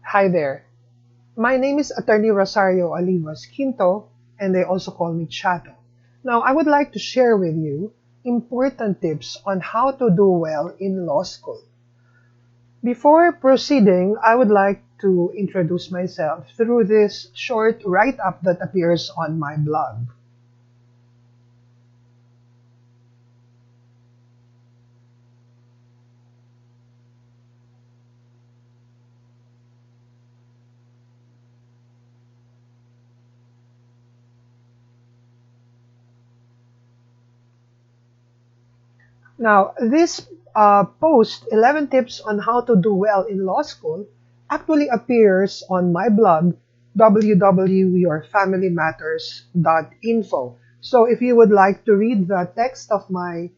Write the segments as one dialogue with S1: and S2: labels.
S1: Hi there. My name is Attorney Rosario Olivas Quinto, and they also call me Chato. Now, I would like to share with you important tips on how to do well in law school. Before proceeding, I would like to introduce myself through this short write-up that appears on my blog. Now, this post, 11 tips on how to do well in law school, actually appears on my blog, www.yourfamilymatters.info. So if you would like to read the text of my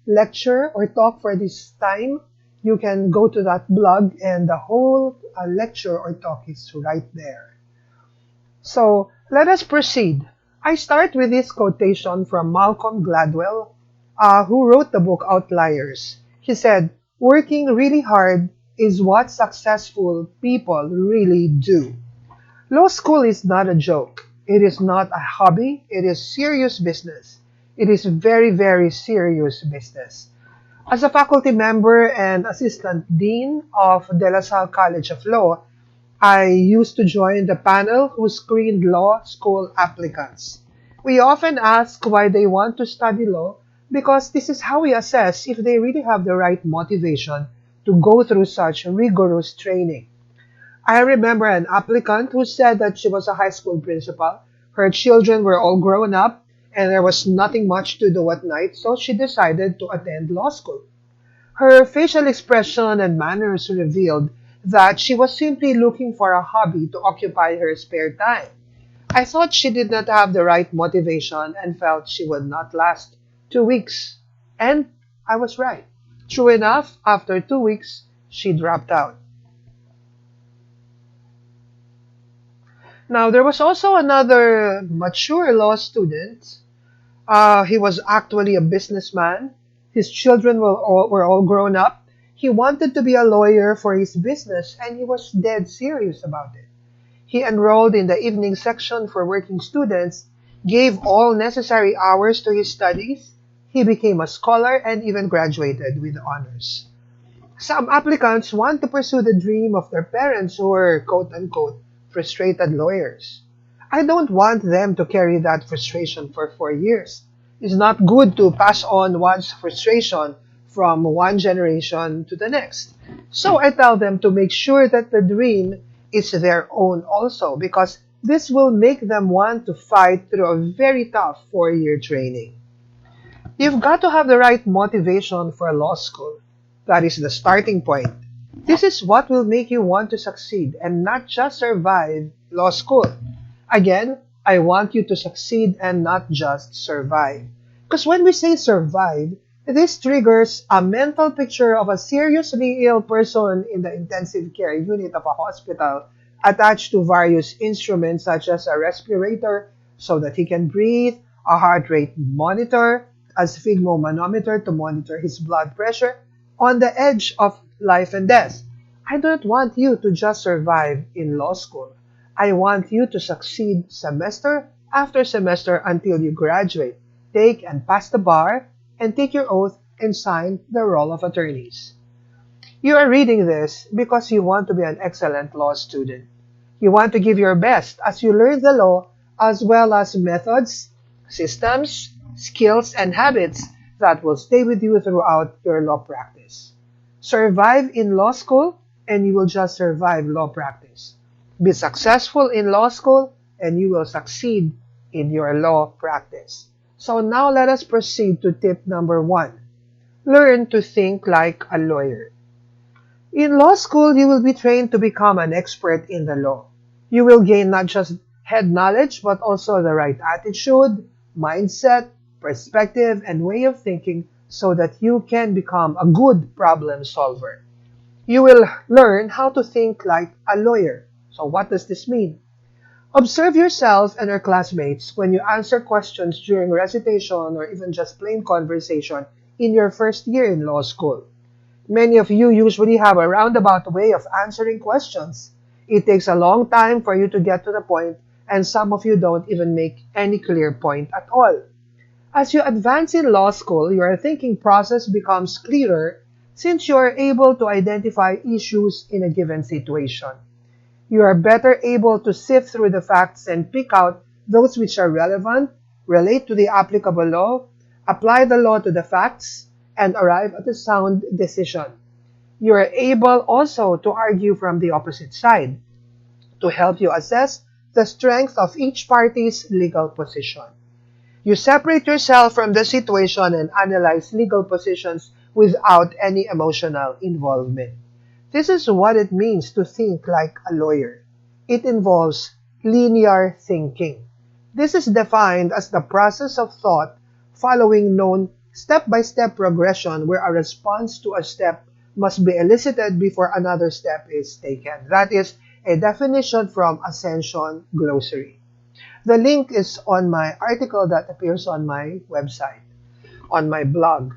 S1: lecture or talk for this time, you can go to that blog and the whole lecture or talk is right there. So let us proceed. I start with this quotation from Malcolm Gladwell, who wrote the book Outliers. He said, "Working really hard is what successful people really do." Law school is not a joke. It is not a hobby. It is serious business. It is very, very serious business. As a faculty member and assistant dean of De La Salle College of Law, I used to join the panel who screened law school applicants. We often ask why they want to study law because this is how we assess if they really have the right motivation to go through such rigorous training. I remember an applicant who said that she was a high school principal. Her children were all grown up and there was nothing much to do at night, so she decided to attend law school. Her facial expression and manners revealed that she was simply looking for a hobby to occupy her spare time. I thought she did not have the right motivation and felt she would not last 2 weeks. And I was right. True enough, after 2 weeks, she dropped out. Now, there was also another mature law student. He was actually a businessman. His children were all grown up. He wanted to be a lawyer for his business and he was dead serious about it. He enrolled in the evening section for working students, gave all necessary hours to his studies. He became a scholar and even graduated with honors. Some applicants want to pursue the dream of their parents who were quote unquote frustrated lawyers. I don't want them to carry that frustration for 4 years. It's not good to pass on one's frustration from one generation to the next. So I tell them to make sure that the dream is their own also, because this will make them want to fight through a very tough 4 year training. You've got to have the right motivation for law school. That is the starting point. This is what will make you want to succeed and not just survive law school. Again, I want you to succeed and not just survive. Because when we say survive, this triggers a mental picture of a seriously ill person in the intensive care unit of a hospital attached to various instruments such as a respirator so that he can breathe, a heart rate monitor, a sphygmomanometer to monitor his blood pressure, on the edge of life and death. I don't want you to just survive in law school. I want you to succeed semester after semester until you graduate, take and pass the bar, and take your oath and sign the roll of attorneys. You are reading this because you want to be an excellent law student. You want to give your best as you learn the law as well as methods, systems, skills, and habits that will stay with you throughout your law practice. Survive in law school and you will just survive law practice. Be successful in law school and you will succeed in your law practice. So now let us proceed to tip number 1. Learn to think like a lawyer. In law school, you will be trained to become an expert in the law. You will gain not just head knowledge, but also the right attitude, mindset, perspective, and way of thinking so that you can become a good problem solver. You will learn how to think like a lawyer. So what does this mean? Observe yourself and your classmates when you answer questions during recitation or even just plain conversation in your first year in law school. Many of you usually have a roundabout way of answering questions. It takes a long time for you to get to the point, and some of you don't even make any clear point at all. As you advance in law school, your thinking process becomes clearer since you are able to identify issues in a given situation. You are better able to sift through the facts and pick out those which are relevant, relate to the applicable law, apply the law to the facts, and arrive at a sound decision. You are able also to argue from the opposite side to help you assess the strength of each party's legal position. You separate yourself from the situation and analyze legal positions without any emotional involvement. This is what it means to think like a lawyer. It involves linear thinking. This is defined as the process of thought following known step-by-step progression where a response to a step must be elicited before another step is taken. That is a definition from Ascension Glossary. The link is on my article that appears on my website, on my blog.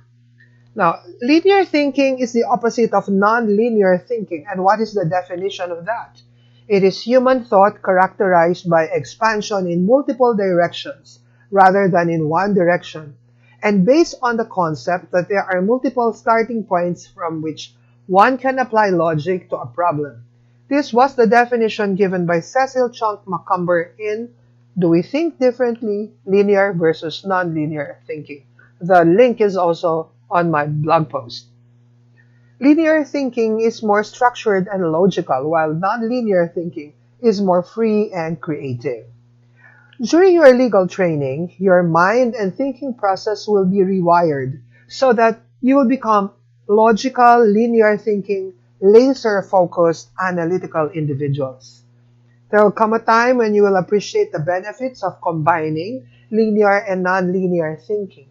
S1: Now, linear thinking is the opposite of non-linear thinking. And what is the definition of that? It is human thought characterized by expansion in multiple directions rather than in one direction, and based on the concept that there are multiple starting points from which one can apply logic to a problem. This was the definition given by Cecil Chunk Macumber in Do We Think Differently? Linear versus Non-Linear Thinking. The link is also on my blog post. Linear thinking is more structured and logical, while non-linear thinking is more free and creative. During your legal training, your mind and thinking process will be rewired so that you will become logical, linear thinking, laser-focused, analytical individuals. There will come a time when you will appreciate the benefits of combining linear and non-linear thinking.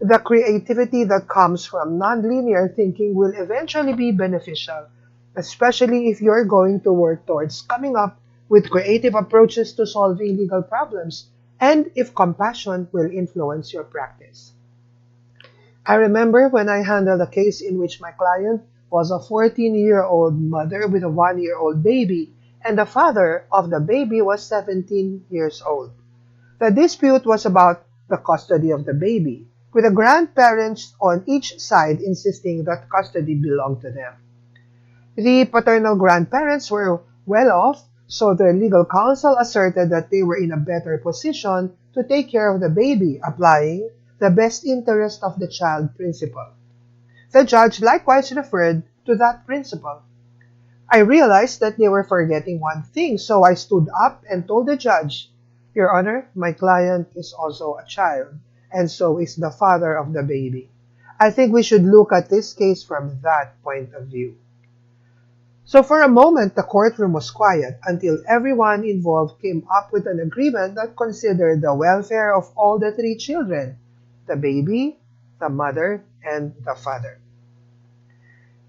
S1: The creativity that comes from nonlinear thinking will eventually be beneficial, especially if you're going to work towards coming up with creative approaches to solving legal problems, and if compassion will influence your practice. I remember when I handled a case in which my client was a 14-year-old mother with a 1-year-old baby, and the father of the baby was 17 years old. The dispute was about the custody of the baby, with the grandparents on each side insisting that custody belonged to them. The paternal grandparents were well off, so their legal counsel asserted that they were in a better position to take care of the baby, applying the best interest of the child principle. The judge likewise referred to that principle. I realized that they were forgetting one thing, so I stood up and told the judge, "Your Honor, my client is also a child, and so is the father of the baby. I think we should look at this case from that point of view." So for a moment, the courtroom was quiet until everyone involved came up with an agreement that considered the welfare of all the three children, the baby, the mother, and the father.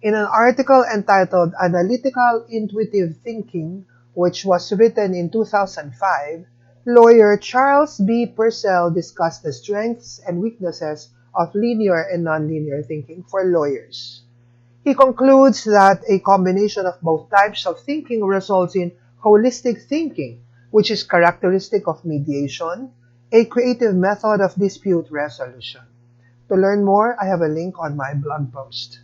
S1: In an article entitled Analytical Intuitive Thinking, which was written in 2005, lawyer Charles B. Purcell discussed the strengths and weaknesses of linear and nonlinear thinking for lawyers. He concludes that a combination of both types of thinking results in holistic thinking, which is characteristic of mediation, a creative method of dispute resolution. To learn more, I have a link on my blog post.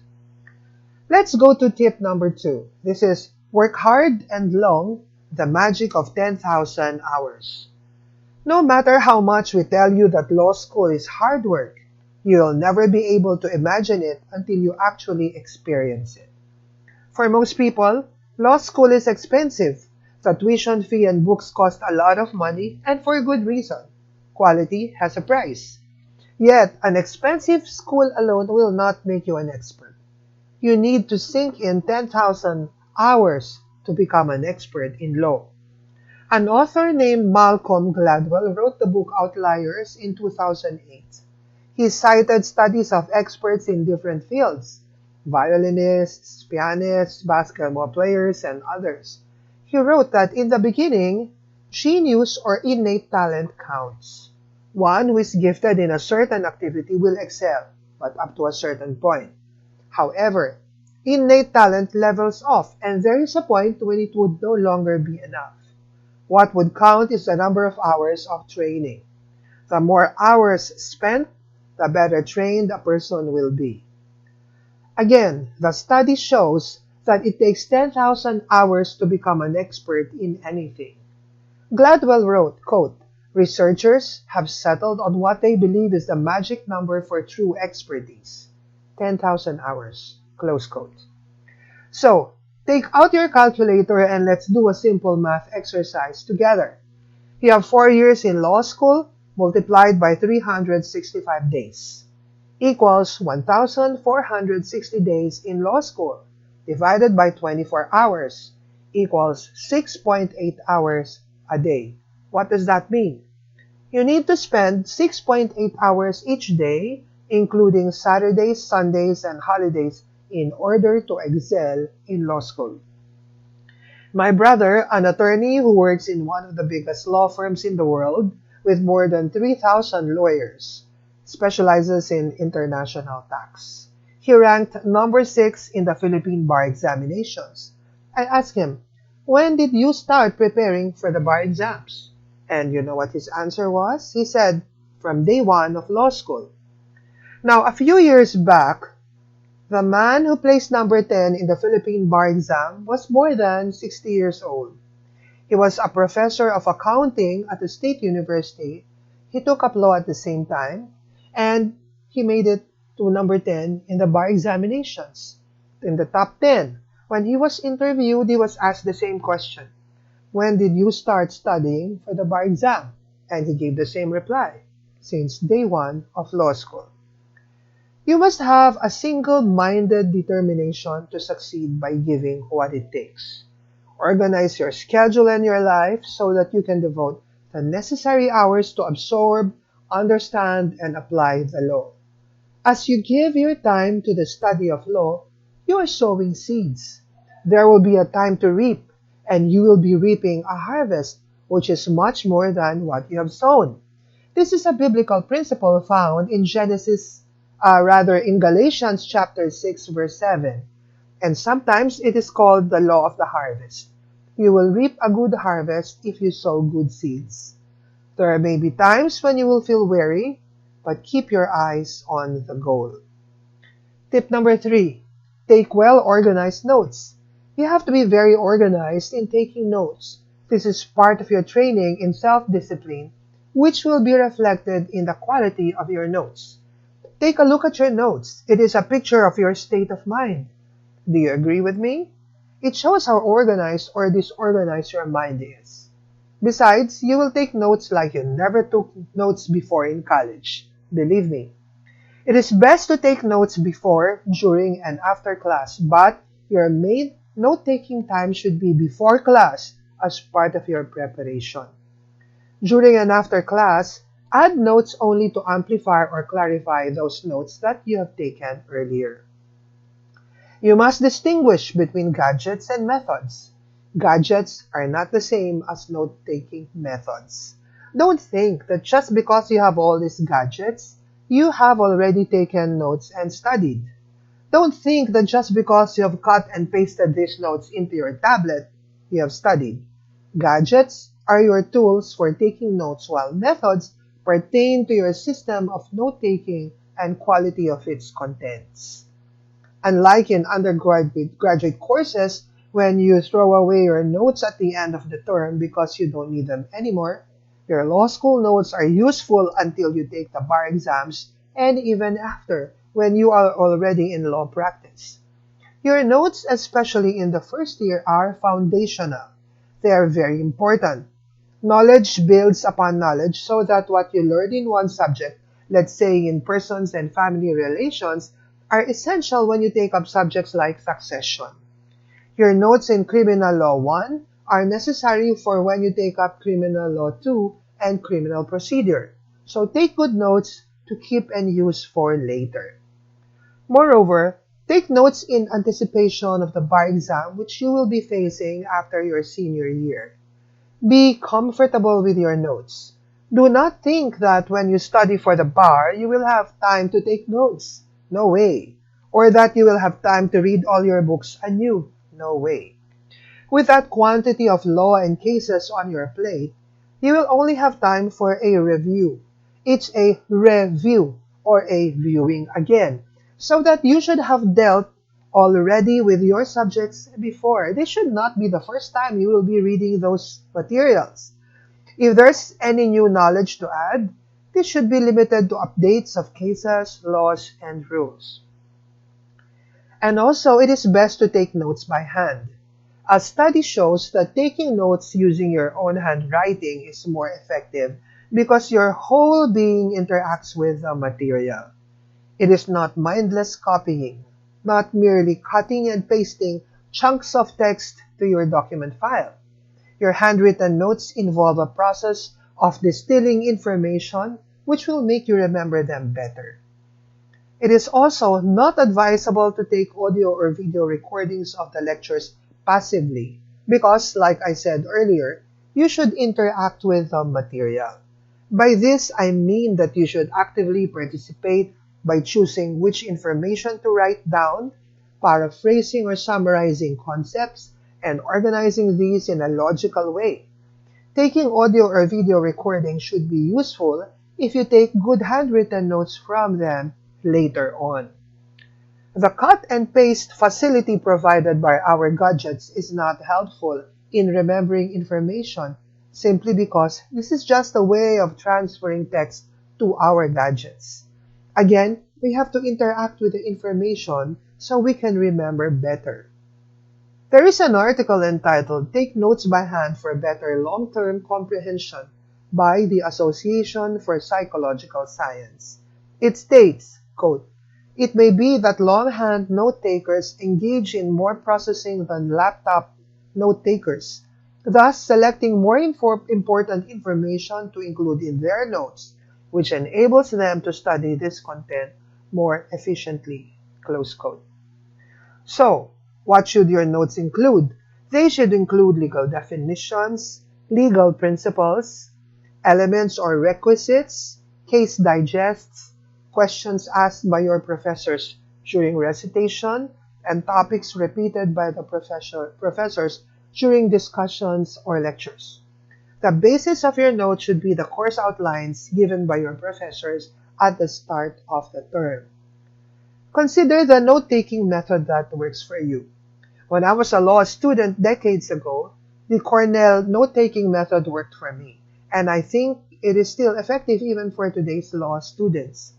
S1: Let's go to tip number 2. This is work hard and long, the magic of 10,000 hours. No matter how much we tell you that law school is hard work, you'll never be able to imagine it until you actually experience it. For most people, law school is expensive. The tuition fee and books cost a lot of money, and for good reason. Quality has a price. Yet, an expensive school alone will not make you an expert. You need to sink in 10,000 hours to become an expert in law. An author named Malcolm Gladwell wrote the book Outliers in 2008. He cited studies of experts in different fields, violinists, pianists, basketball players, and others. He wrote that in the beginning, genius or innate talent counts. One who is gifted in a certain activity will excel, but up to a certain point. However, Innate talent levels off, and there is a point when it would no longer be enough. What would count is the number of hours of training. The more hours spent, the better trained a person will be. Again, the study shows that it takes 10,000 hours to become an expert in anything. Gladwell wrote, quote, "Researchers have settled on what they believe is the magic number for true expertise, 10,000 hours." Close quote. So, take out your calculator and let's do a simple math exercise together. You have 4 years in law school multiplied by 365 days equals 1,460 days in law school divided by 24 hours equals 6.8 hours a day. What does that mean? You need to spend 6.8 hours each day, including Saturdays, Sundays, and holidays, in order to excel in law school. My brother, an attorney who works in one of the biggest law firms in the world with more than 3,000 lawyers, specializes in international tax. He ranked number 6 in the Philippine bar examinations. I asked him, "When did you start preparing for the bar exams?" And you know what his answer was? He said, "From day 1 of law school." Now, a few years back, the man who placed number 10 in the Philippine bar exam was more than 60 years old. He was a professor of accounting at a state university. He took up law at the same time, and he made it to number 10 in the bar examinations, in the top 10. When he was interviewed, he was asked the same question. "When did you start studying for the bar exam?" And he gave the same reply, "Since day 1 of law school." You must have a single-minded determination to succeed by giving what it takes. Organize your schedule and your life so that you can devote the necessary hours to absorb, understand, and apply the law. As you give your time to the study of law, you are sowing seeds. There will be a time to reap, and you will be reaping a harvest, which is much more than what you have sown. This is a biblical principle found in in Galatians chapter 6, verse 7. And sometimes it is called the law of the harvest. You will reap a good harvest if you sow good seeds. There may be times when you will feel weary, but keep your eyes on the goal. Tip number 3, take well-organized notes. You have to be very organized in taking notes. This is part of your training in self-discipline, which will be reflected in the quality of your notes. Take a look at your notes. It is a picture of your state of mind. Do you agree with me? It shows how organized or disorganized your mind is. Besides, you will take notes like you never took notes before in college. Believe me. It is best to take notes before, during, and after class, but your main note-taking time should be before class as part of your preparation. During and after class, add notes only to amplify or clarify those notes that you have taken earlier. You must distinguish between gadgets and methods. Gadgets are not the same as note-taking methods. Don't think that just because you have all these gadgets, you have already taken notes and studied. Don't think that just because you have cut and pasted these notes into your tablet, you have studied. Gadgets are your tools for taking notes, while methods pertain to your system of note-taking and quality of its contents. Unlike in undergraduate courses, when you throw away your notes at the end of the term because you don't need them anymore, your law school notes are useful until you take the bar exams and even after, when you are already in law practice. Your notes, especially in the first year, are foundational. They are very important. Knowledge builds upon knowledge so that what you learn in one subject, let's say in persons and family relations, are essential when you take up subjects like succession. Your notes in Criminal Law 1 are necessary for when you take up Criminal Law 2 and Criminal Procedure. So take good notes to keep and use for later. Moreover, take notes in anticipation of the bar exam which you will be facing after your senior year. Be comfortable with your notes. Do not think that when you study for the bar, you will have time to take notes. No way. or that you will have time to read all your books anew. No way. With that quantity of law and cases on your plate, you will only have time for a review. It's a review or a viewing again, so that you should have dealt already with your subjects before. This should not be the first time you will be reading those materials. If there's any new knowledge to add, this should be limited to updates of cases, laws, and rules. And also, it is best to take notes by hand. A study shows that taking notes using your own handwriting is more effective because your whole being interacts with the material. It is not mindless copying, not merely cutting and pasting chunks of text to your document file. Your handwritten notes involve a process of distilling information which will make you remember them better. It is also not advisable to take audio or video recordings of the lectures passively because, like I said earlier, you should interact with the material. By this, I mean that you should actively participate by choosing which information to write down, paraphrasing or summarizing concepts, and organizing these in a logical way. Taking audio or video recording should be useful if you take good handwritten notes from them later on. The cut and paste facility provided by our gadgets is not helpful in remembering information simply because this is just a way of transferring text to our gadgets. Again, we have to interact with the information so we can remember better. There is an article entitled "Take Notes by Hand for Better Long-Term Comprehension" by the Association for Psychological Science. It states, quote, "It may be that longhand note-takers engage in more processing than laptop note-takers, thus selecting more important information to include in their notes, which enables them to study this content more efficiently." Close quote. So, what should your notes include? They should include legal definitions, legal principles, elements or requisites, case digests, questions asked by your professors during recitation, and topics repeated by the professors during discussions or lectures. The basis of your notes should be the course outlines given by your professors at the start of the term. Consider the note-taking method that works for you. When I was a law student decades ago, the Cornell note-taking method worked for me, and I think it is still effective even for today's law students.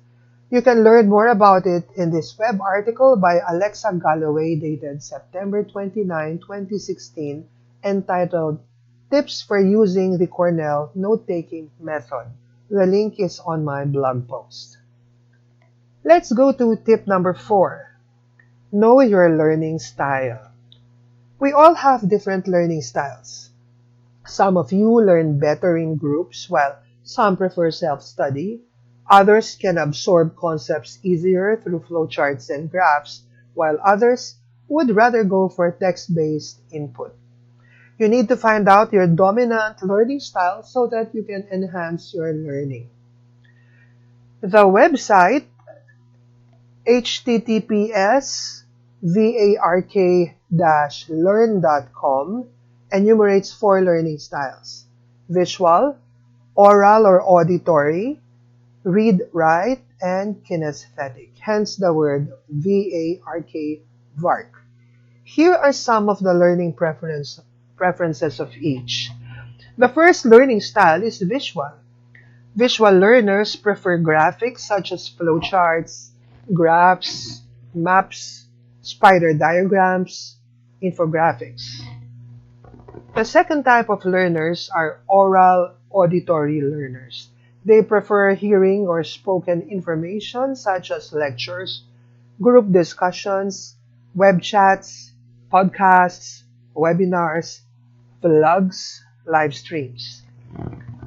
S1: You can learn more about it in this web article by Alexa Galloway dated September 29, 2016, entitled "Tips for Using the Cornell Note-Taking Method." The link is on my blog post. Let's go to tip number 4. Know your learning style. We all have different learning styles. Some of you learn better in groups while some prefer self-study. Others can absorb concepts easier through flowcharts and graphs, while others would rather go for text-based input. You need to find out your dominant learning style so that you can enhance your learning. The website https://vark-learn.com enumerates 4 learning styles: visual, oral or auditory, read-write, and kinesthetic, hence the word VARK. Here are some of the learning preferences of each. The first learning style is visual. Visual learners prefer graphics such as flowcharts, graphs, maps, spider diagrams, infographics. The second type of learners are oral auditory learners. They prefer hearing or spoken information such as lectures, group discussions, web chats, podcasts, webinars, vlogs, live streams.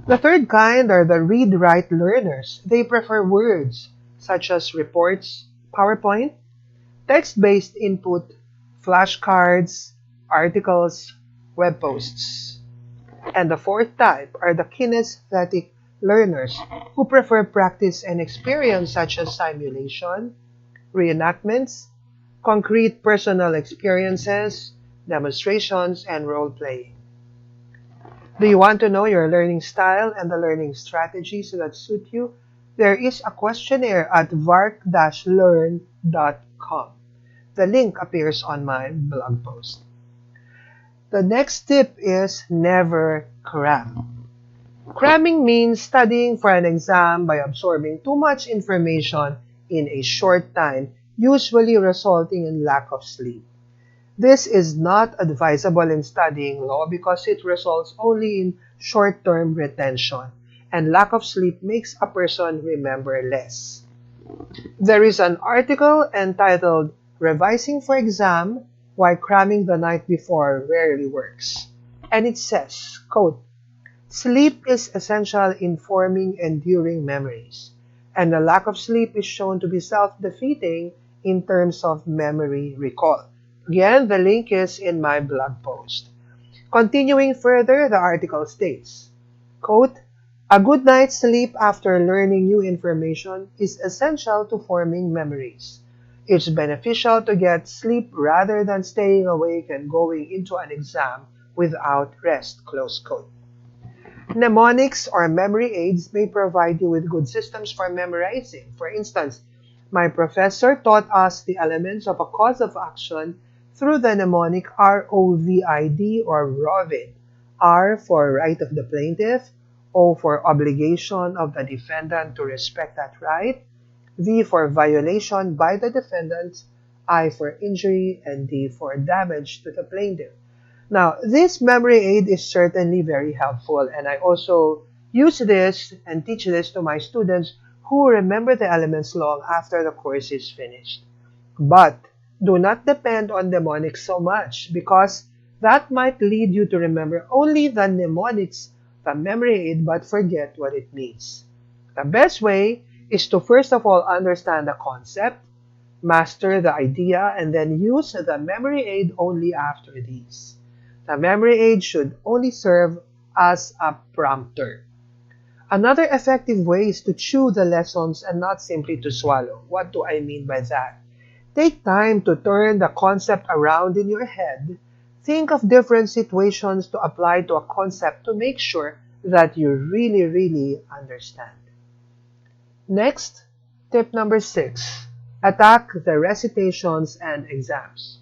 S1: The third kind are the read-write learners. They prefer words such as reports, PowerPoint, text-based input, flashcards, articles, web posts. And the fourth type are the kinesthetic learners who prefer practice and experience such as simulation, reenactments, concrete personal experiences, demonstrations, and role-playing. Do you want to know your learning style and the learning strategies that suit you? There is a questionnaire at vark-learn.com. The link appears on my blog post. The next tip is never cram. Cramming means studying for an exam by absorbing too much information in a short time, usually resulting in lack of sleep. This is not advisable in studying law because it results only in short-term retention, and lack of sleep makes a person remember less. There is an article entitled "Revising for Exam: Why Cramming the Night Before Rarely Works." And it says, quote, "Sleep is essential in forming enduring memories, and the lack of sleep is shown to be self-defeating in terms of memory recall." Again, the link is in my blog post. Continuing further, the article states, quote, "A good night's sleep after learning new information is essential to forming memories. It's beneficial to get sleep rather than staying awake and going into an exam without rest." Close quote. Mnemonics or memory aids may provide you with good systems for memorizing. For instance, my professor taught us the elements of a cause of action through the mnemonic ROVID or ROVID. R for right of the plaintiff, O for obligation of the defendant to respect that right, V for violation by the defendant, I for injury, and D for damage to the plaintiff. Now, this memory aid is certainly very helpful, and I also use this and teach this to my students who remember the elements long after the course is finished. But do not depend on mnemonics so much because that might lead you to remember only the mnemonics, the memory aid, but forget what it means. The best way is to first of all understand the concept, master the idea, and then use the memory aid only after these. The memory aid should only serve as a prompter. Another effective way is to chew the lessons and not simply to swallow. What do I mean by that? Take time to turn the concept around in your head. Think of different situations to apply to a concept to make sure that you really understand. Next, tip number 6. Attack the recitations and exams.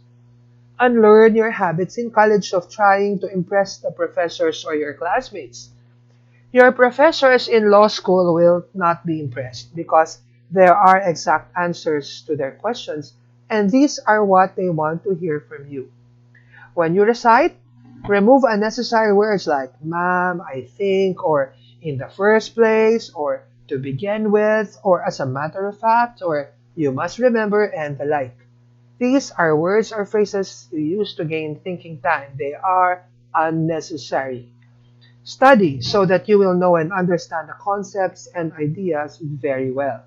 S1: Unlearn your habits in college of trying to impress the professors or your classmates. Your professors in law school will not be impressed because there are exact answers to their questions, and these are what they want to hear from you. When you recite, remove unnecessary words like "ma'am," "I think," or "in the first place," or "to begin with," or "as a matter of fact," or "you must remember," and the like. These are words or phrases you use to gain thinking time. They are unnecessary. Study so that you will know and understand the concepts and ideas very well.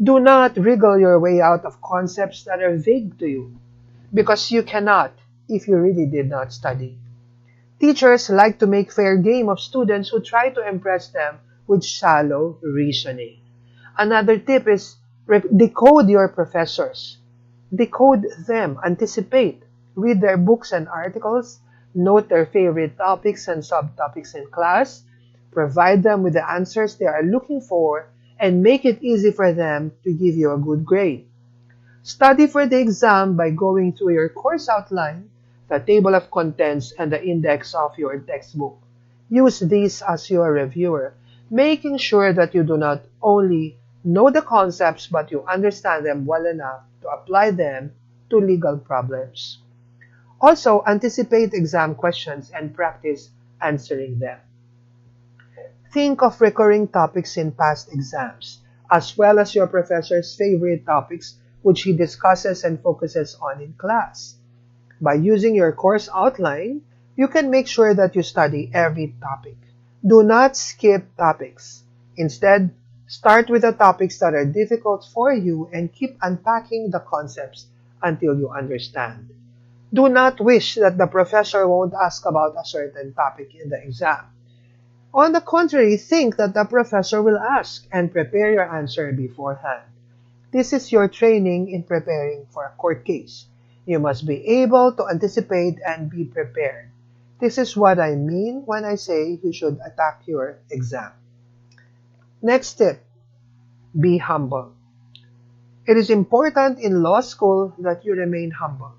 S1: Do not wriggle your way out of concepts that are vague to you, because you cannot if you really did not study. Teachers like to make fair game of students who try to impress them with shallow reasoning. Another tip is decode your professors. Decode them, anticipate, read their books and articles, note their favorite topics and subtopics in class, provide them with the answers they are looking for, and make it easy for them to give you a good grade. Study for the exam by going through your course outline, the table of contents, and the index of your textbook. Use these as your reviewer, making sure that you do not only know the concepts but you understand them well enough to apply them to legal problems. Also, anticipate exam questions and practice answering them. Think of recurring topics in past exams, as well as your professor's favorite topics which he discusses and focuses on in class. By using your course outline, you can make sure that you study every topic. Do not skip topics. Instead, start with the topics that are difficult for you and keep unpacking the concepts until you understand. Do not wish that the professor won't ask about a certain topic in the exam. On the contrary, think that the professor will ask and prepare your answer beforehand. This is your training in preparing for a court case. You must be able to anticipate and be prepared. This is what I mean when I say you should attack your exam. Next tip, be humble. It is important in law school that you remain humble.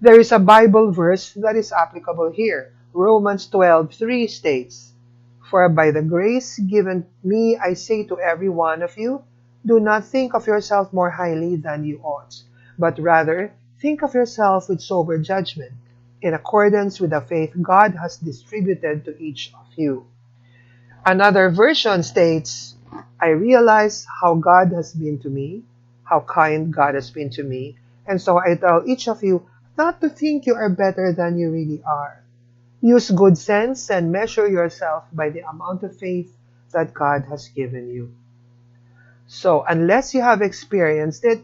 S1: There is a Bible verse that is applicable here. Romans 12:3 states, "For by the grace given me I say to every one of you, do not think of yourself more highly than you ought, but rather think of yourself with sober judgment, in accordance with the faith God has distributed to each of you." Another version states, "I realize how God has been to me, how kind God has been to me, and so I tell each of you not to think you are better than you really are. Use good sense and measure yourself by the amount of faith that God has given you." So, unless you have experienced it,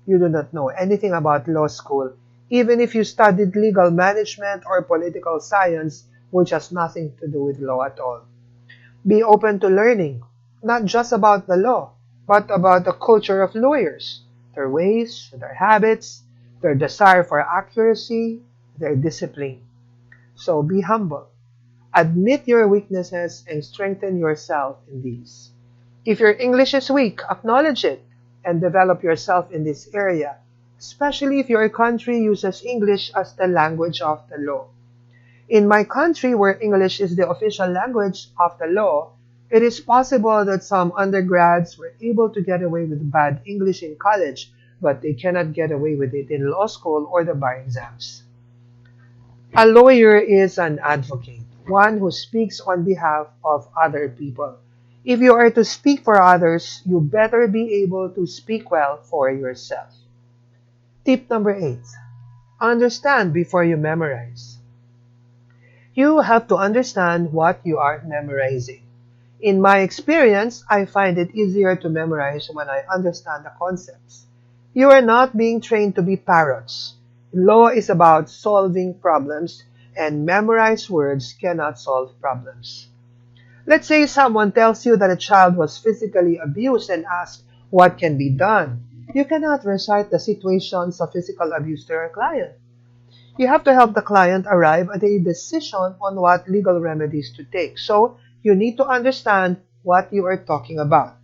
S1: you do not know anything about law school, even if you studied legal management or political science, which has nothing to do with law at all. Be open to learning, not just about the law, but about the culture of lawyers, their ways, their habits, their desire for accuracy, their discipline. So be humble. Admit your weaknesses and strengthen yourself in these. If your English is weak, acknowledge it and develop yourself in this area, especially if your country uses English as the language of the law. In my country, where English is the official language of the law, it is possible that some undergrads were able to get away with bad English in college, but they cannot get away with it in law school or the bar exams. A lawyer is an advocate, one who speaks on behalf of other people. If you are to speak for others, you better be able to speak well for yourself. Tip number 8. Understand before you memorize. You have to understand what you are memorizing. In my experience, I find it easier to memorize when I understand the concepts. You are not being trained to be parrots. Law is about solving problems, and memorized words cannot solve problems. Let's say someone tells you that a child was physically abused and asks what can be done. You cannot recite the situations of physical abuse to your client. You have to help the client arrive at a decision on what legal remedies to take. So, you need to understand what you are talking about.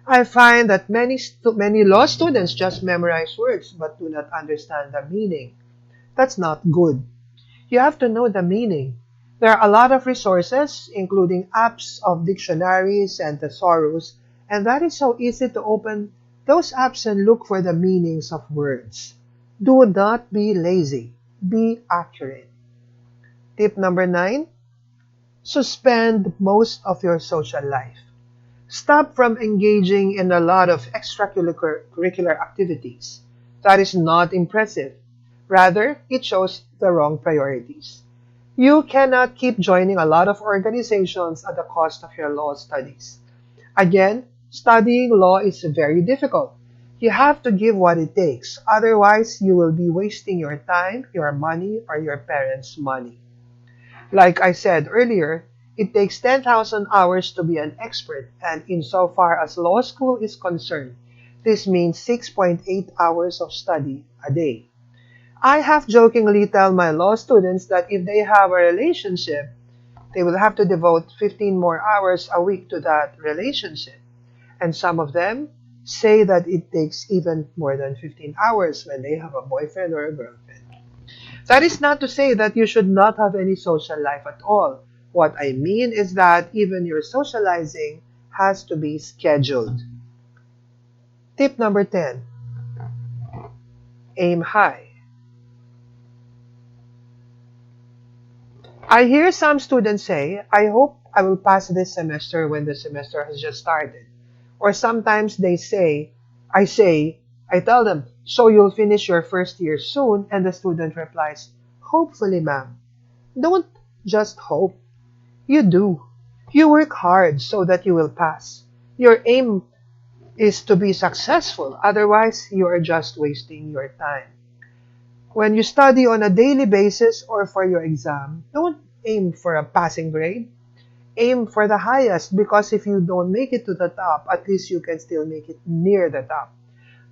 S1: I find that many law students just memorize words but do not understand the meaning. That's not good. You have to know the meaning. There are a lot of resources, including apps of dictionaries and thesaurus, and that is so easy to open those apps and look for the meanings of words. Do not be lazy. Be accurate. Tip number 9. Suspend most of your social life. Stop from engaging in a lot of extracurricular activities. That is not impressive. Rather, it shows the wrong priorities. You cannot keep joining a lot of organizations at the cost of your law studies. Again, studying law is very difficult. You have to give what it takes. Otherwise, you will be wasting your time, your money, or your parents' money. Like I said earlier, it takes 10,000 hours to be an expert, and insofar as law school is concerned, this means 6.8 hours of study a day. I half-jokingly tell my law students that if they have a relationship, they will have to devote 15 more hours a week to that relationship. And some of them say that it takes even more than 15 hours when they have a boyfriend or a girlfriend. That is not to say that you should not have any social life at all. What I mean is that even your socializing has to be scheduled. Tip number 10. Aim high. I hear some students say, "I hope I will pass this semester," when the semester has just started. Or sometimes I tell them, "So you'll finish your first year soon?" And the student replies, "Hopefully, ma'am." Don't just hope. You do. You work hard so that you will pass. Your aim is to be successful. Otherwise, you are just wasting your time. When you study on a daily basis or for your exam, don't aim for a passing grade. Aim for the highest, because if you don't make it to the top, at least you can still make it near the top.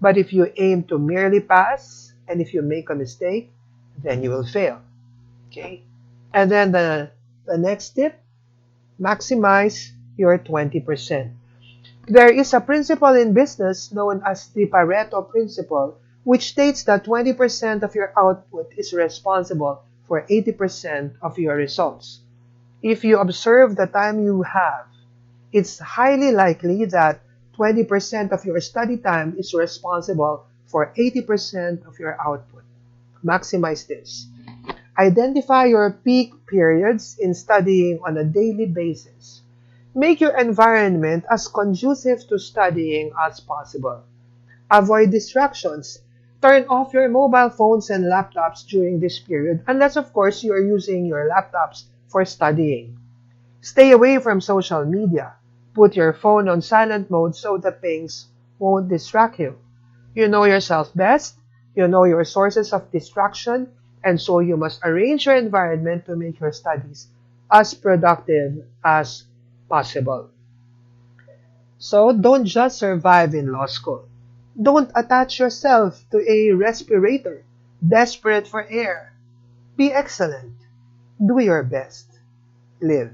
S1: But if you aim to merely pass, and if you make a mistake, then you will fail. Okay? And then the next tip, maximize your 20%. There is a principle in business known as the Pareto principle, which states that 20% of your output is responsible for 80% of your results. If you observe the time you have, it's highly likely that 20% of your study time is responsible for 80% of your output. Maximize this. Identify your peak periods in studying on a daily basis. Make your environment as conducive to studying as possible. Avoid distractions. Turn off your mobile phones and laptops during this period, unless of course you are using your laptops for studying. Stay away from social media. Put your phone on silent mode so the pings won't distract you. You know yourself best, you know your sources of distraction, and so you must arrange your environment to make your studies as productive as possible. So don't just survive in law school. Don't attach yourself to a respirator, desperate for air. Be excellent. Do your best. Live.